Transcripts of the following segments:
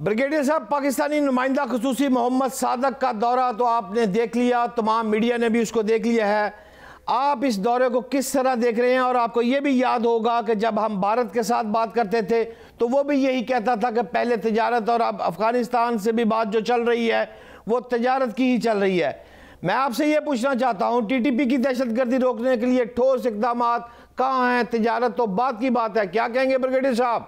Brigadier साहब, पाकिस्तानी नुमाइंदा खुसूसी मोहम्मद सादक का दौरा तो आपने देख लिया, तमाम मीडिया ने भी उसको देख लिया है। आप इस दौरे को किस तरह देख रहे हैं? और आपको ये भी याद होगा कि जब हम भारत के साथ बात करते थे तो वो भी यही कहता था कि पहले तिजारत, और अब अफगानिस्तान से भी बात जो चल रही है वो तिजारत की ही चल रही है। मैं आपसे ये पूछना चाहता हूँ, TTP की दहशतगर्दी रोकने के लिए ठोस इकदाम कहाँ हैं? तिजारत तो बात की बात है, क्या कहेंगे ब्रिगेडियर साहब?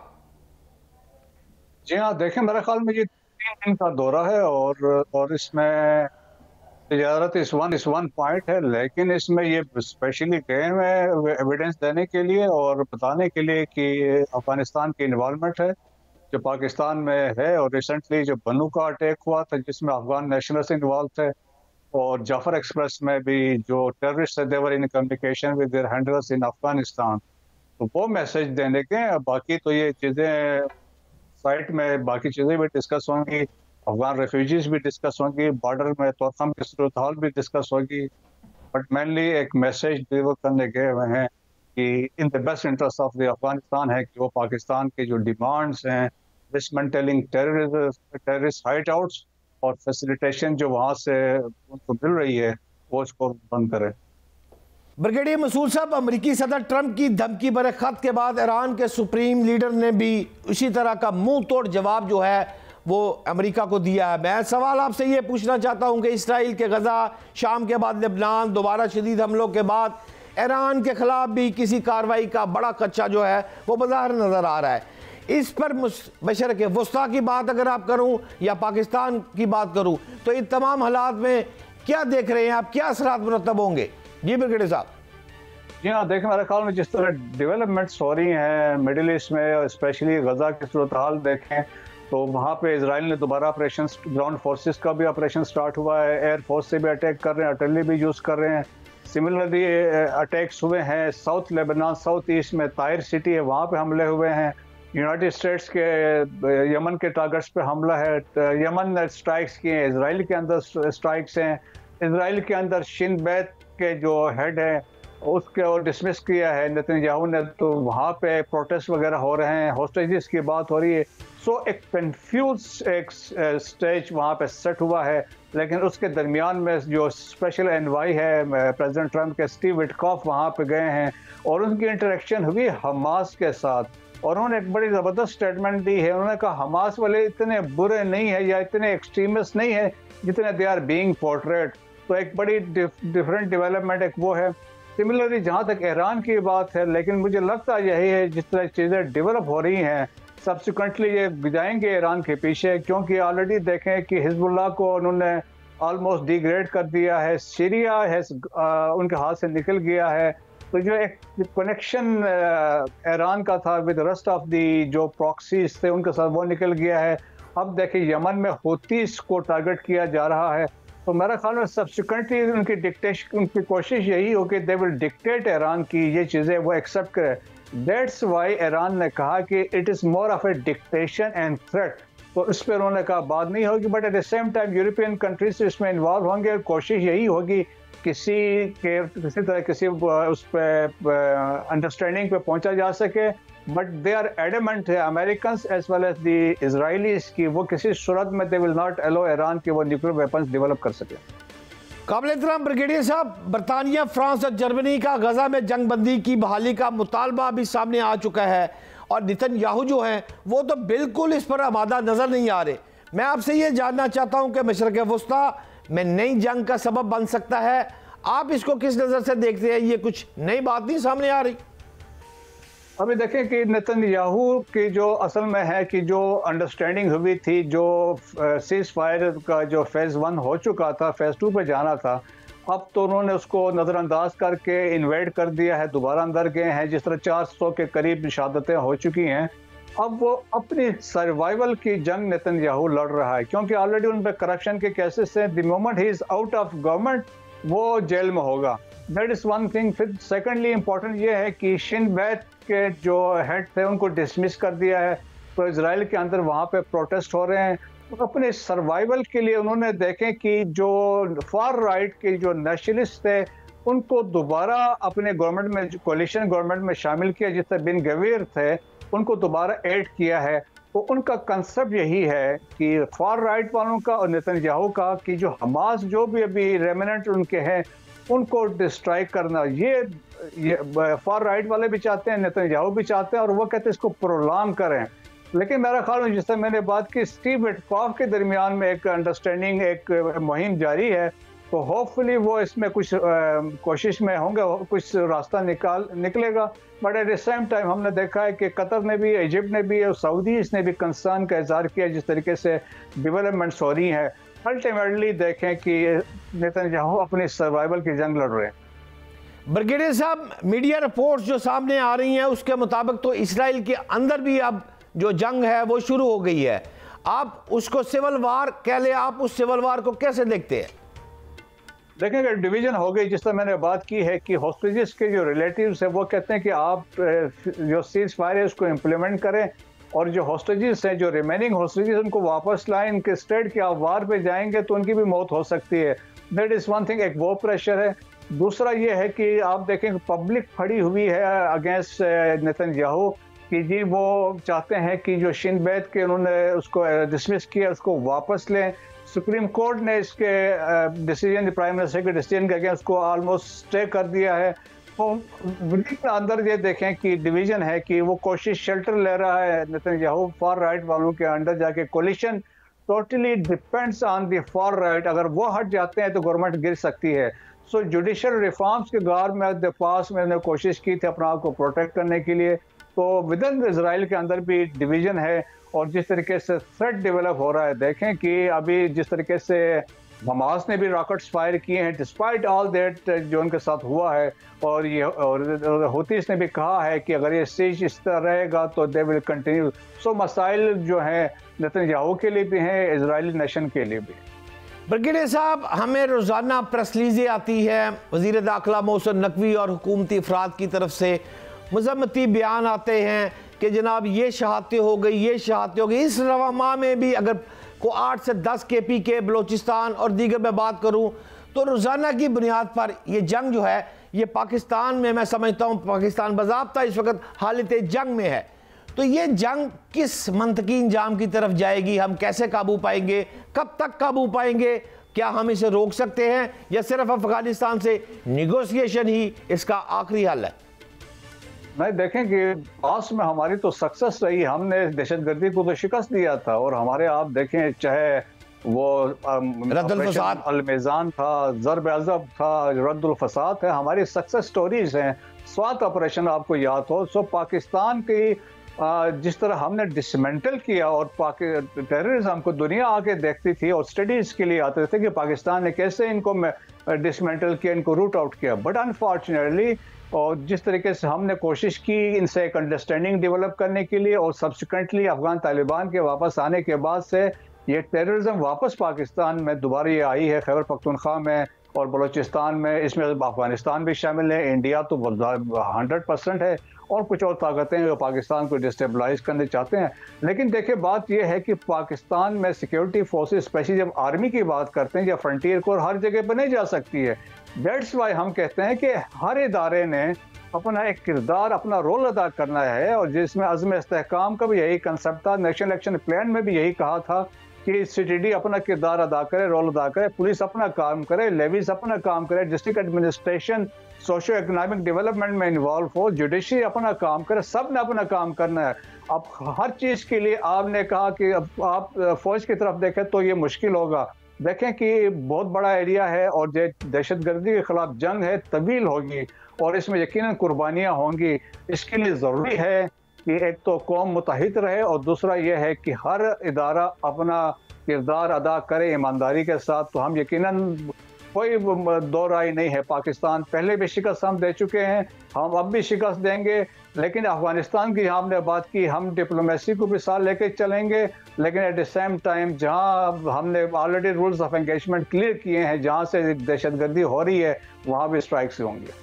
जी हाँ, देखें, मेरे ख्याल में ये 3 दिन का दौरा है और इसमें तिजारत इस वन पॉइंट है, लेकिन इसमें ये स्पेशली गए हुए एविडेंस देने के लिए और बताने के लिए कि अफगानिस्तान की इन्वॉल्वमेंट है जो पाकिस्तान में है। और रिसेंटली जो बनू का अटैक हुआ था जिसमें अफगान नेशनल्स इन्वॉल्व थे, और जाफर एक्सप्रेस में भी जो टेररिस्ट थे, they were in communication with their handlers in Afghanistan, तो वो मैसेज देने के। बाकी तो ये चीज़ें साइट में बाकी चीज़ें भी डिस्कस होंगी, अफगान रेफ्यूजीज भी डिस्कस होंगी, बॉर्डर में तोरखम की सूरत हाल भी डिस्कस होगी, बट मेनली एक मैसेज डिलीवर करने गए हुए हैं कि in the best interest of the Afghanistan है कि वो पाकिस्तान के जो डिमांड्स हैं, डिसमेंटलिंग टेररिस्ट हाइट आउट्स और फैसिलिटेशन जो वहाँ से उनको मिल रही है, वो उसको बंद करे। ब्रिगेडियर मसूद साहब, अमेरिकी सदर ट्रंप की धमकी भरे खत के बाद ईरान के सुप्रीम लीडर ने भी उसी तरह का मुंह तोड़ जवाब जो है वो अमेरिका को दिया है। मैं सवाल आपसे ये पूछना चाहता हूं कि इसराइल के गजा, शाम के बाद लेबनान, दोबारा शदीद हमलों के बाद ईरान के खिलाफ भी किसी कार्रवाई का बड़ा खदशा जो है वो बाहर नजर आ रहा है। इस पर मशरक़ वस्ता की बात अगर आप करूं या पाकिस्तान की बात करूं तो इन तमाम हालात में क्या देख रहे हैं आप, क्या असरात मुरतब होंगे? जी ब्रिगेडियर साहब। जी हाँ, देखें, मेरे ख्याल में जिस तरह डेवलपमेंट्स हो रही हैं मिडिल ईस्ट में, स्पेशली गजा की सूरत हाल देखें तो वहाँ पे इजराइल ने दोबारा ऑपरेशन, ग्राउंड फोर्सेस का भी ऑपरेशन स्टार्ट हुआ है, एयर फोर्स से भी अटैक कर रहे हैं, आर्टिलरी भी यूज़ कर रहे हैं। सिमिलरली अटैक्स हुए हैं साउथ लेबनान, साउथ ईस्ट में ताहिर सिटी है, वहाँ पे हमले हुए हैं। यूनाइटेड स्टेट्स के यमन के टारगेट्स पे हमला है, यमन स्ट्राइक्स किए हैं, इसराइल के अंदर स्ट्राइक्स हैं, इसराइल के अंदर शिन बैत के जो हेड है उसके और डिसमिस किया है नेतन्याहू ने, तो वहाँ पे प्रोटेस्ट वगैरह हो रहे हैं, हॉस्टेजेस की बात हो रही है। सो एक कंफ्यूज एक स्टेज वहाँ पे सेट हुआ है, लेकिन उसके दरमियान में जो स्पेशल एनवाई है प्रेसिडेंट ट्रंप के, स्टीव विटकॉफ वहाँ पे गए हैं और उनकी इंटरेक्शन हुई हमास के साथ, और उन्होंने एक बड़ी ज़बरदस्त स्टेटमेंट दी है। उन्होंने कहा हमास वाले इतने बुरे नहीं है या इतने एक्सट्रीमिस्ट नहीं है जितने दे आर बीइंग पोर्ट्रेट। तो एक बड़ी डिफरेंट डेवलपमेंट एक वो है। सिमिलरली जहाँ तक ईरान की बात है, लेकिन मुझे लगता यही है जिस तरह चीज़ें डेवलप हो रही हैं सब्सिक्वेंटली ये जाएंगे ईरान के पीछे, क्योंकि ऑलरेडी देखें कि हिजबुल्लाह को उन्होंने ऑलमोस्ट डिग्रेड कर दिया है, सीरिया है उनके हाथ से निकल गया है। तो जो एक कनेक्शन ईरान का था विद रेस्ट ऑफ दी जो प्रॉक्सीज थे उनके साथ, वो निकल गया है। अब देखिए यमन में हूतीस को टारगेट किया जा रहा है, तो मेरा ख्याल में सब्सिक्वेंटली उनकी कोशिश यही हो कि दे विल डिक्टेट ईरान की ये चीज़ें वो एक्सेप्ट करे। दैट्स वाई ईरान ने कहा कि it is more of A dictation and threat, तो इस पर उन्होंने कहा बात नहीं होगी, but at the same time European countries इसमें इन्वॉल्व होंगे और कोशिश यही होगी किसी तरह किसी उस पर अंडरस्टैंडिंग पे पहुंचा जा सके। बट दे आर एडमेंट है American as well as the Israelis की वो किसी सूरत में they will not allow Iran के वो न्यूक्लियर वेपन्स डेवलप कर सके। काबिल एहतराम ब्रिगेडियर साहब, बरतानिया, फ्रांस और जर्मनी का गजा में जंगबंदी की बहाली का मुतालबा भी सामने आ चुका है और नेतन्याहू जो हैं वो तो बिल्कुल इस पर आमादा नजर नहीं आ रहे। मैं आपसे ये जानना चाहता हूँ कि मशरक़ वस्ता में नई जंग का सबब बन सकता है, आप इसको किस नज़र से देखते हैं? ये कुछ नई बात नहीं सामने आ रही? अभी देखें कि नेतन्याहू की जो असल में है कि जो अंडरस्टैंडिंग हुई थी, जो सीज फायर का जो फेज़ 1 हो चुका था, फेज़ 2 पे जाना था, अब तो उन्होंने उसको नज़रअंदाज करके इन्वेड कर दिया है, दोबारा अंदर गए हैं। जिस तरह 400 के करीब शहादतें हो चुकी हैं, अब वो अपनी सर्वाइवल की जंग नेतन्याहू लड़ रहा है, क्योंकि ऑलरेडी उन पर करप्शन के केसेस हैं। The moment he is out of government वो जेल में होगा। That is one thing. फिर सेकेंडली इम्पोर्टेंट ये है कि शिन बैत के जो हेड थे उनको डिसमिस कर दिया है, तो इसराइल के अंदर वहाँ पे प्रोटेस्ट हो रहे हैं। तो अपने सर्वाइवल के लिए उन्होंने देखें कि जो फार राइट के जो नेशनलिस्ट थे उनको दोबारा अपने गवर्नमेंट में, कोalition गवर्नमेंट में शामिल किया, जिससे बिन गवीर थे उनको दोबारा ऐड किया है। तो उनका कंसेप्ट यही है कि फार राइट वालों का और नेतन्याहू का कि जो हमास जो भी अभी रेमिनेंट उनके हैं उनको डिस्ट्राइक करना, ये फार राइट वाले भी चाहते हैं, नेतन्याहू भी चाहते हैं, और वो कहते हैं इसको प्रोलॉन्ग करें। लेकिन मेरा ख्याल है जिससे मैंने बात की स्टीव विटकॉफ के दरमियान में एक अंडरस्टैंडिंग, एक मुहिम जारी है, तो होपफुली वो इसमें कुछ कोशिश में होंगे, कुछ रास्ता निकलेगा। But at the same time हमने देखा है कि कतर ने भी, इजिप्ट ने भी और सऊदीज ने भी कंसर्न का इजहार किया जिस तरीके से डेवलपमेंट्स हो रही हैं। अल्टीमेटली देखें कि नेतन्याहू अपनी सर्वाइवल की जंग लड़ रहे हैं। ब्रिगेडियर साहब, मीडिया रिपोर्ट्स जो सामने आ रही हैं उसके मुताबिक तो इसराइल के अंदर भी अब जो जंग है वो शुरू हो गई है। आप उसको सिविल वार कह ले, आप उस सिविल वार को कैसे देखते हैं? देखेंगे डिवीजन हो गई, जिस तरह मैंने बात की है कि हॉस्टेजेस के जो रिलेटिव्स है वो कहते हैं कि आप जो सीज फायर है उसको इम्प्लीमेंट करें, और जो हॉस्टेजेस हैं, जो रिमेनिंग हॉस्टेजेस, उनको वापस लाएं। इनके स्टेट के आप वार पे जाएंगे तो उनकी भी मौत हो सकती है। दैट इज़ वन थिंग, एक वो प्रेशर है। दूसरा ये है कि आप देखें पब्लिक खड़ी हुई है अगेंस्ट नेतन्याहू कि जी वो चाहते हैं कि जो शिन बैत के उन्होंने उसको डिसमिस किया उसको वापस लें। सुप्रीम कोर्ट ने इसके डिसीजन, प्राइम मिनिस्टर के डिसीजन के अगेंस्ट को ऑलमोस्ट स्टे कर दिया है। तो अंदर ये देखें कि डिवीजन है कि वो कोशिश शेल्टर ले रहा है नेतन्याहू फार राइट वालों के अंडर जाके। Coalition totally depends on the far right, अगर वो हट जाते हैं तो गवर्नमेंट गिर सकती है। सो जुडिशल रिफॉर्म्स के गार में पास में कोशिश की थी अपना आप को प्रोटेक्ट करने के लिए। तो विद इन इजराइल के अंदर भी डिवीजन है, और जिस तरीके से थ्रेट डेवलप हो रहा है, देखें कि अभी जिस तरीके से हमास ने भी रॉकेट्स फायर किए हैं डिस्पाइट ऑल दैट जो उनके साथ हुआ है, और ये और हुतीस ने भी कहा है कि अगर ये सीज इस तरह रहेगा तो दे विल कंटिन्यू। सो मसाइल जो हैं नेतन्याहू के लिए भी हैं, इजरायली नेशन के लिए भी। ब्रिगेडियर साहब, हमें रोज़ाना प्रेस रिलीज़ें आती है वज़ीर दाखिला मोहसिन नकवी और हुकूमती अफराद की तरफ से मज़म्मती बयान आते हैं कि जनाब ये शहादतें हो गई, ये शहादतें हो गई। इस रवा माह में भी अगर को 8 से 10 KP के बलोचिस्तान और दीगर में बात करूं तो रोज़ाना की बुनियाद पर ये जंग जो है ये पाकिस्तान में, मैं समझता हूं पाकिस्तान बाज़ाब्ता इस वक्त हालत जंग में है। तो ये जंग किस मंतकी इंजाम की तरफ जाएगी? हम कैसे काबू पाएंगे? कब तक काबू पाएंगे? क्या हम इसे रोक सकते हैं या सिर्फ अफगानिस्तान से निगोशिएशन ही इसका आखिरी हल है? नहीं, देखें कि पास में हमारी तो सक्सेस रही, हमने दहशतगर्दी को तो शिकस्त दिया था, और हमारे आप देखें चाहे वो अल-मिज़ान था, ज़र्ब अज़ब था, रद्दुल फसाद है, हमारी सक्सेस स्टोरीज हैं। स्वात ऑपरेशन आपको याद हो, सो पाकिस्तान की जिस तरह हमने डिसमेंटल किया, और टेररिज्म को दुनिया आके देखती थी और स्टडीज के लिए आते थे कि पाकिस्तान ने कैसे इनको डिसमेंटल किया, इनको रूट आउट किया। बट अनफॉर्चुनेटली और जिस तरीके से हमने कोशिश की इनसे एक अंडरस्टैंडिंग डेवलप करने के लिए, और सब्सिक्वेंटली अफगान तालिबान के वापस आने के बाद से ये टेररिज्म वापस पाकिस्तान में दोबारा ये आई है, खैबर पख्तूनख्वा में और बलूचिस्तान में, इसमें अफगानिस्तान भी शामिल है। इंडिया तो 100% है, और कुछ और ताकतें जो पाकिस्तान को डिस्टेबलाइज करने चाहते हैं। लेकिन देखिए बात यह है कि पाकिस्तान में सिक्योरिटी फोर्सेस, स्पेशली जब आर्मी की बात करते हैं या फ्रंटियर कोर, हर जगह पर नहीं जा सकती है। दैट्स वाई हम कहते हैं कि हर इदारे ने अपना एक किरदार, अपना रोल अदा करना है, और जिसमें अज़्म इस्तेहकाम का भी यही कंसेप्ट था, नेशनल इलेक्शन प्लान में भी यही कहा था कि CTD अपना किरदार अदा करे, रोल अदा करे, पुलिस अपना काम करे, लेवीज अपना काम करे, district administration socio economic development में इन्वॉल्व हो, जुडिशरी अपना काम करे, सब ने अपना काम करना है। अब हर चीज़ के लिए आपने कहा कि अब आप फौज की तरफ देखें तो ये मुश्किल होगा। देखें कि बहुत बड़ा एरिया है, और दहशतगर्दी के खिलाफ जंग है, तवील होगी, और इसमें यकीनन कुर्बानियाँ होंगी। इसके लिए ज़रूरी है कि एक तो कौम मुत्तहिद रहे, और दूसरा यह है कि हर इदारा अपना किरदार अदा करे ईमानदारी के साथ। तो हम यकीनन, कोई दो राय नहीं है, पाकिस्तान पहले भी शिकस्त हम दे चुके हैं, हम अब भी शिकस्त देंगे। लेकिन अफगानिस्तान की हमने बात की, हम डिप्लोमेसी को भी साथ लेके चलेंगे, लेकिन एट द सेम टाइम जहां हमने already rules of engagement clear किए हैं, जहां से दहशतगर्दी हो रही है वहां भी स्ट्राइक्स होंगे।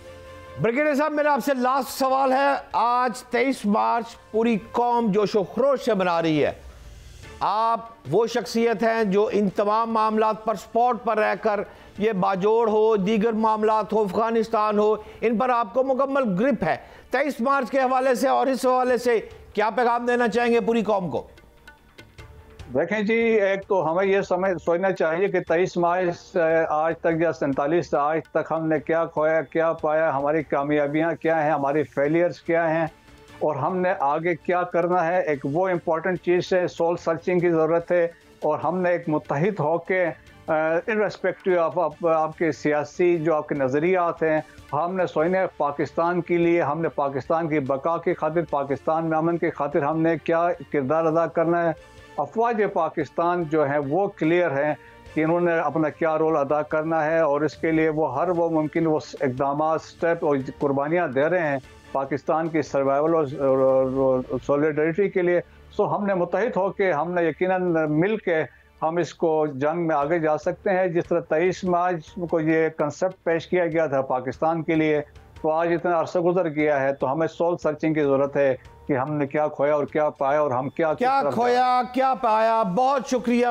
ब्रिगेडियर साहब, मेरा आपसे लास्ट सवाल है। आज 23 मार्च पूरी कौम जोश व खरोश से मना रही है। आप वो शख्सियत हैं जो इन तमाम मामलात पर स्पॉट पर रहकर, ये बाजोड़ हो, दीगर मामलात हो, अफगानिस्तान हो, इन पर आपको मुकम्मल ग्रिप है। 23 मार्च के हवाले से और इस हवाले से क्या पैगाम देना चाहेंगे पूरी कौम को? देखें जी, एक तो हमें ये सोचना चाहिए कि 23 मई से आज तक या 47 से आज तक हमने क्या खोया, क्या पाया, हमारी कामयाबियां क्या हैं, हमारी फेलियर्स क्या हैं और हमने आगे क्या करना है। एक वो इम्पोर्टेंट चीज़ है, सोल सर्चिंग की ज़रूरत है और हमने एक मुत्तहिद होके इर्रेस्पेक्टिव ऑफ आपके सियासी जो आपके नज़रियात हैं, हमने सोचना पाकिस्तान के लिए, हमने पाकिस्तान की बका की खातिर, पाकिस्तान में अमन की खातिर हमने क्या किरदार अदा करना है। अफवाज पाकिस्तान जो है वो क्लियर है कि इन्होंने अपना क्या रोल अदा करना है और इसके लिए वो हर वो मुमकिन वो इकदाम, स्टेप और कुर्बानियाँ दे रहे हैं पाकिस्तान की सर्वाइवल और सॉलिडरिटी के लिए। सो हमने मुत्तहिद होकर, हमने यकीनन मिल के हम इसको जंग में आगे जा सकते हैं। जिस तरह 23 मार्च को ये कंसेप्ट पेश किया गया था पाकिस्तान के लिए, तो आज इतना अरसा गुजर गया है, तो हमें सोल सर्चिंग की ज़रूरत है कि हमने क्या खोया और क्या पाया और हम क्या खोया क्या पाया। बहुत शुक्रिया।